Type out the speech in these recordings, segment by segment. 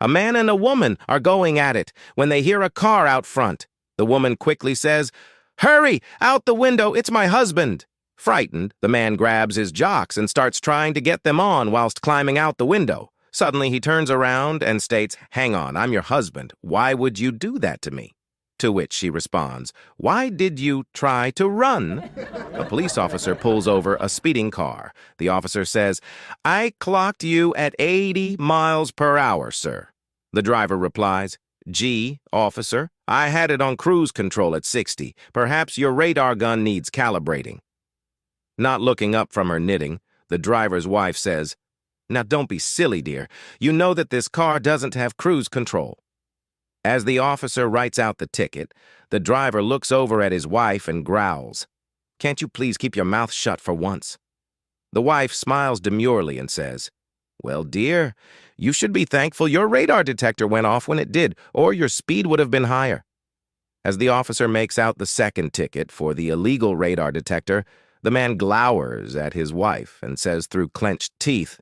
A man and a woman are going at it when they hear a car out front. The woman quickly says, "Hurry, out the window, it's my husband." Frightened, the man grabs his jocks and starts trying to get them on whilst climbing out the window. Suddenly he turns around and states, "Hang on, I'm your husband. Why would you do that to me?" To which she responds, "Why did you try to run?" A police officer pulls over a speeding car. The officer says, "I clocked you at 80 miles per hour, sir." The driver replies, "Gee, officer, I had it on cruise control at 60. Perhaps your radar gun needs calibrating." Not looking up from her knitting, the driver's wife says, "Now don't be silly, dear. You know that this car doesn't have cruise control." As the officer writes out the ticket, the driver looks over at his wife and growls, "Can't you please keep your mouth shut for once?" The wife smiles demurely and says, "Well, dear, you should be thankful your radar detector went off when it did, or your speed would have been higher." As the officer makes out the second ticket for the illegal radar detector, the man glowers at his wife and says through clenched teeth,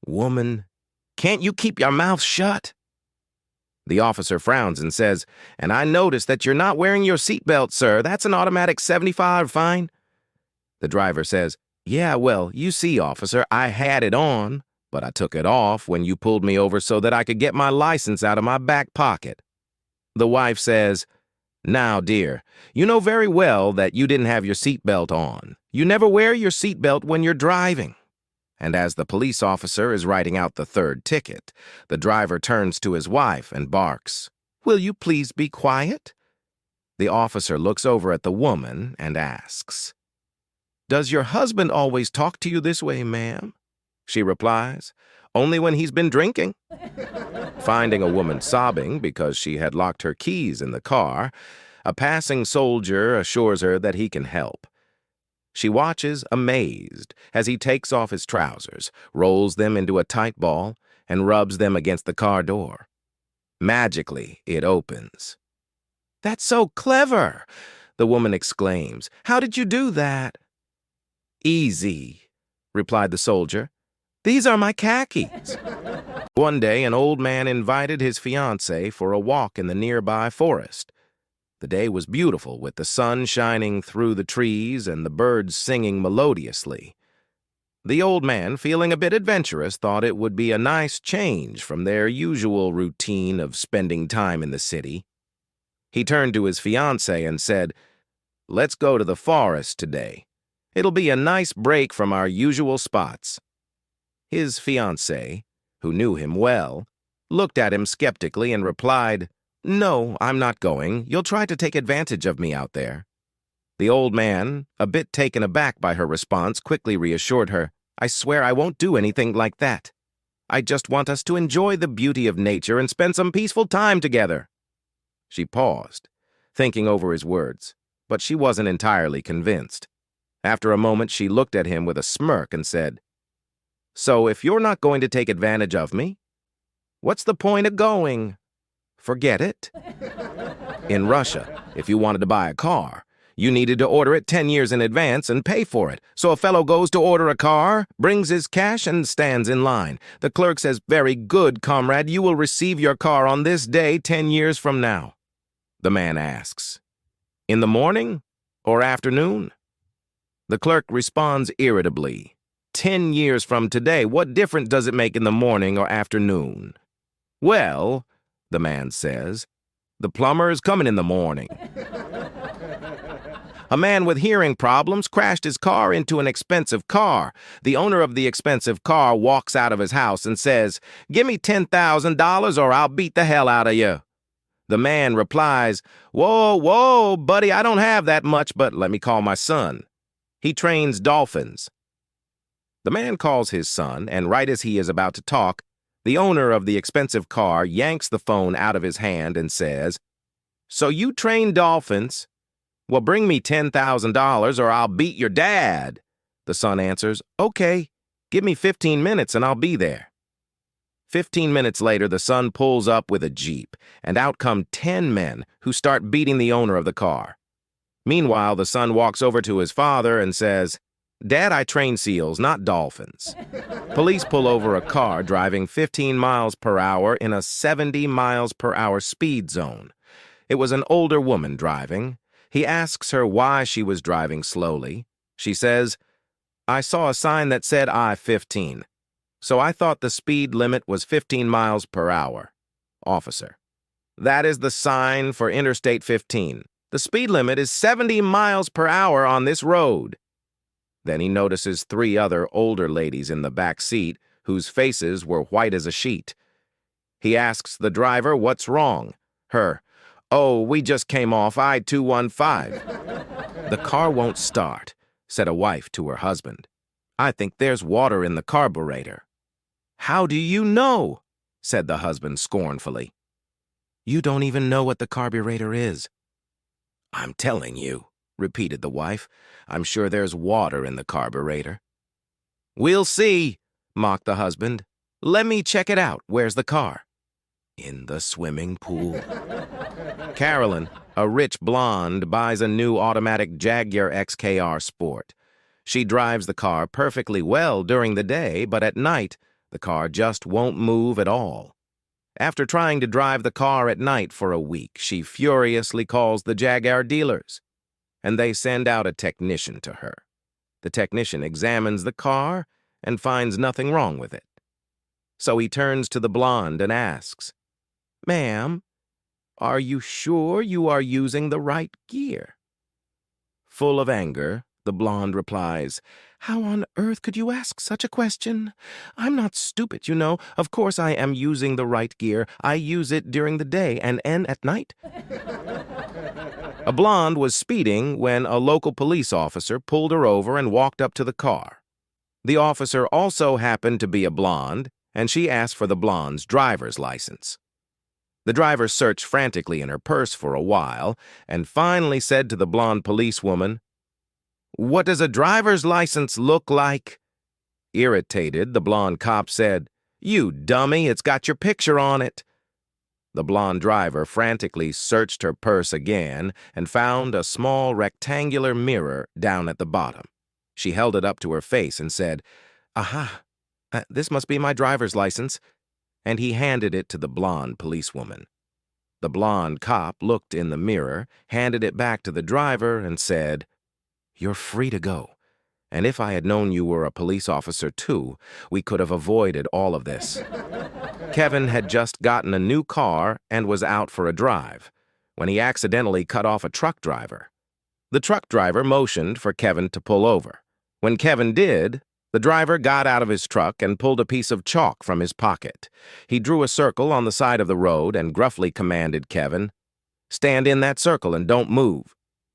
"Woman, can't you keep your mouth shut?" The officer frowns and says, "And I notice that you're not wearing your seatbelt, sir. That's an automatic 75 fine." The driver says, "Yeah, well, you see, officer, I had it on, but I took it off when you pulled me over so that I could get my license out of my back pocket." The wife says, "Now, dear, you know very well that you didn't have your seatbelt on. You never wear your seatbelt when you're driving." And as the police officer is writing out the third ticket, the driver turns to his wife and barks, "Will you please be quiet?" The officer looks over at the woman and asks, "Does your husband always talk to you this way, ma'am?" She replies, "Only when he's been drinking." Finding a woman sobbing because she had locked her keys in the car, a passing soldier assures her that he can help. She watches, amazed, as he takes off his trousers, rolls them into a tight ball, and rubs them against the car door. Magically, it opens. "That's so clever!" the woman exclaims. "How did you do that?" "Easy," replied the soldier. "These are my khakis." One day, an old man invited his fiancée for a walk in the nearby forest. The day was beautiful, with the sun shining through the trees and the birds singing melodiously. The old man, feeling a bit adventurous, thought it would be a nice change from their usual routine of spending time in the city. He turned to his fiancée and said, "Let's go to the forest today. It'll be a nice break from our usual spots." His fiancée, who knew him well, looked at him skeptically and replied, "No, I'm not going. You'll try to take advantage of me out there." The old man, a bit taken aback by her response, quickly reassured her, "I swear I won't do anything like that. I just want us to enjoy the beauty of nature and spend some peaceful time together." She paused, thinking over his words, but she wasn't entirely convinced. After a moment, she looked at him with a smirk and said, "So if you're not going to take advantage of me, what's the point of going? Forget it." In Russia, if you wanted to buy a car, you needed to order it 10 years in advance and pay for it. So a fellow goes to order a car, brings his cash, and stands in line. The clerk says, "Very good, comrade, you will receive your car on this day 10 years from now." The man asks, "In the morning or afternoon?" The clerk responds irritably, "10 years from today, what difference does it make in the morning or afternoon?" "Well," the man says, "the plumber is coming in the morning." A man with hearing problems crashed his car into an expensive car. The owner of the expensive car walks out of his house and says, "Give me $10,000 or I'll beat the hell out of you." The man replies, "Whoa, whoa, buddy, I don't have that much, but let me call my son. He trains dolphins." The man calls his son, and right as he is about to talk, the owner of the expensive car yanks the phone out of his hand and says, "So you train dolphins? Well, bring me $10,000 or I'll beat your dad." The son answers, "Okay, give me 15 minutes and I'll be there." 15 minutes later, the son pulls up with a Jeep, and out come 10 men who start beating the owner of the car. Meanwhile, the son walks over to his father and says, Dad, I train seals, not dolphins. Police pull over a car driving 15 miles per hour in a 70 miles per hour speed zone. It was an older woman driving. He asks her why she was driving slowly. She says, "I saw a sign that said I-15, so I thought the speed limit was 15 miles per hour. Officer: That is the sign for Interstate 15. The speed limit is 70 miles per hour on this road." Then he notices 3 other older ladies in the back seat whose faces were white as a sheet. He asks the driver what's wrong. Her, "Oh, we just came off I-215. "The car won't start," said a wife to her husband. "I think there's water in the carburetor." "How do you know?" said the husband scornfully. "You don't even know what the carburetor is." "I'm telling you," repeated the wife. "I'm sure there's water in the carburetor." "We'll see," mocked the husband. "Let me check it out. Where's the car?" "In the swimming pool." Carolyn, a rich blonde, buys a new automatic Jaguar XKR Sport. She drives the car perfectly well during the day, but at night, the car just won't move at all. After trying to drive the car at night for a week, she furiously calls the Jaguar dealers, and they send out a technician to her. The technician examines the car and finds nothing wrong with it. So he turns to the blonde and asks, "Ma'am, are you sure you are using the right gear?" Full of anger, the blonde replies, "How on earth could you ask such a question? I'm not stupid, you know. Of course I am using the right gear. I use it during the day and at night." A blonde was speeding when a local police officer pulled her over and walked up to the car. The officer also happened to be a blonde, and she asked for the blonde's driver's license. The driver searched frantically in her purse for a while and finally said to the blonde policewoman, "What does a driver's license look like?" Irritated, the blonde cop said, "You dummy, it's got your picture on it." The blonde driver frantically searched her purse again and found a small rectangular mirror down at the bottom. She held it up to her face and said, "Aha, this must be my driver's license," and he handed it to the blonde policewoman. The blonde cop looked in the mirror, handed it back to the driver, and said, "You're free to go. And if I had known you were a police officer too, we could have avoided all of this." Kevin had just gotten a new car and was out for a drive when he accidentally cut off a truck driver. The truck driver motioned for Kevin to pull over. When Kevin did, the driver got out of his truck and pulled a piece of chalk from his pocket. He drew a circle on the side of the road and gruffly commanded Kevin, "Stand in that circle and don't move."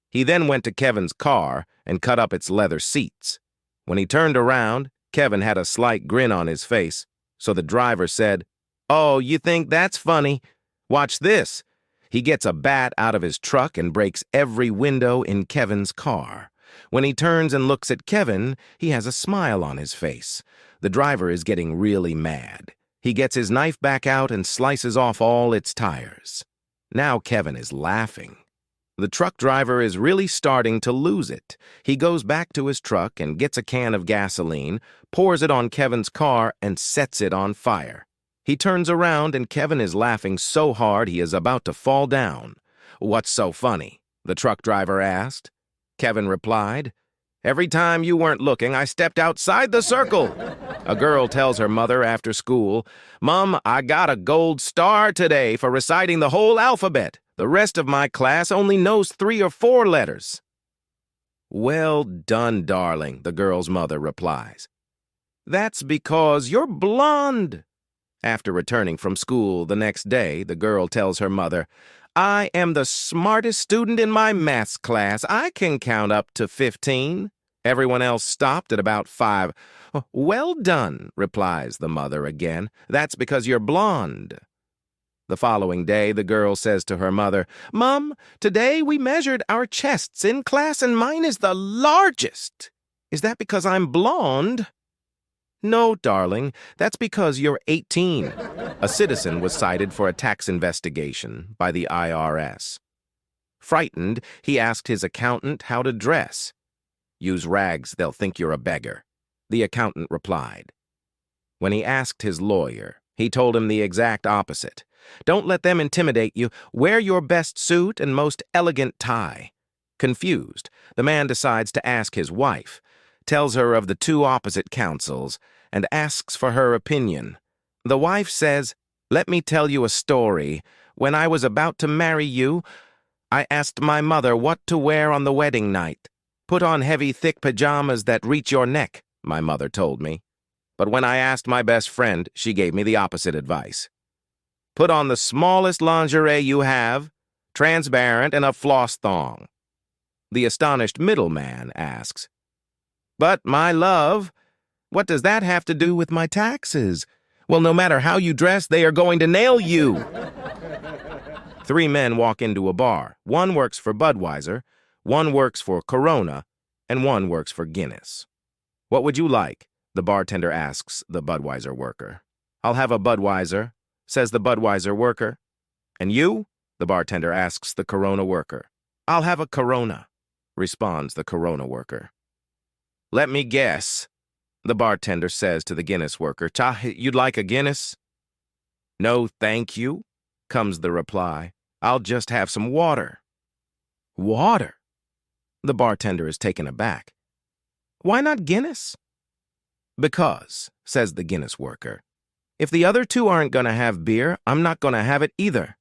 He then went to Kevin's car and cut up its leather seats. When he turned around, Kevin had a slight grin on his face, so the driver said, "Oh, you think that's funny? Watch this." He gets a bat out of his truck and breaks every window in Kevin's car. When he turns and looks at Kevin, he has a smile on his face. The driver is getting really mad. He gets his knife back out and slices off all its tires. Now Kevin is laughing. The truck driver is really starting to lose it. He goes back to his truck and gets a can of gasoline, pours it on Kevin's car, and sets it on fire. He turns around and Kevin is laughing so hard he is about to fall down. "What's so funny?" the truck driver asked. Kevin replied, "Every time you weren't looking, I stepped outside the circle." A girl tells her mother after school, "Mom, I got a gold star today for reciting the whole alphabet. The rest of my class only knows 3 or 4 letters." "Well done, darling," the girl's mother replies. "That's because you're blonde." After returning from school the next day, the girl tells her mother, "I am the smartest student in my maths class. I can count up to 15. Everyone else stopped at about 5. "Well done," replies the mother again. "That's because you're blonde." The following day, the girl says to her mother, "Mom, today we measured our chests in class and mine is the largest. Is that because I'm blonde?" "No, darling, that's because you're 18. A citizen was cited for a tax investigation by the IRS. Frightened, he asked his accountant how to dress. Use rags, they'll think you're a beggar, the accountant replied. When he asked his lawyer, he told him the exact opposite. Don't let them intimidate you. Wear your best suit and most elegant tie. Confused, the man decides to ask his wife, tells her of the two opposite counsels, and asks for her opinion. The wife says, "Let me tell you a story. When I was about to marry you, I asked my mother what to wear on the wedding night. Put on heavy, thick pajamas that reach your neck, my mother told me. But when I asked my best friend, she gave me the opposite advice. Put on the smallest lingerie you have, transparent, and a floss thong." The astonished middleman asks, "But, my love, what does that have to do with my taxes?" "Well, no matter how you dress, they are going to nail you." Three men walk into a bar. One works for Budweiser, one works for Corona, and one works for Guinness. "What would you like?" the bartender asks the Budweiser worker. "I'll have a Budweiser," says the Budweiser worker. "And you?" the bartender asks the Corona worker. "I'll have a Corona," responds the Corona worker. "Let me guess," the bartender says to the Guinness worker. "You'd like a Guinness?" "No, thank you," comes the reply. "I'll just have some water." "Water?" The bartender is taken aback. "Why not Guinness?" "Because," says the Guinness worker, "if the other two aren't going to have beer, I'm not going to have it either."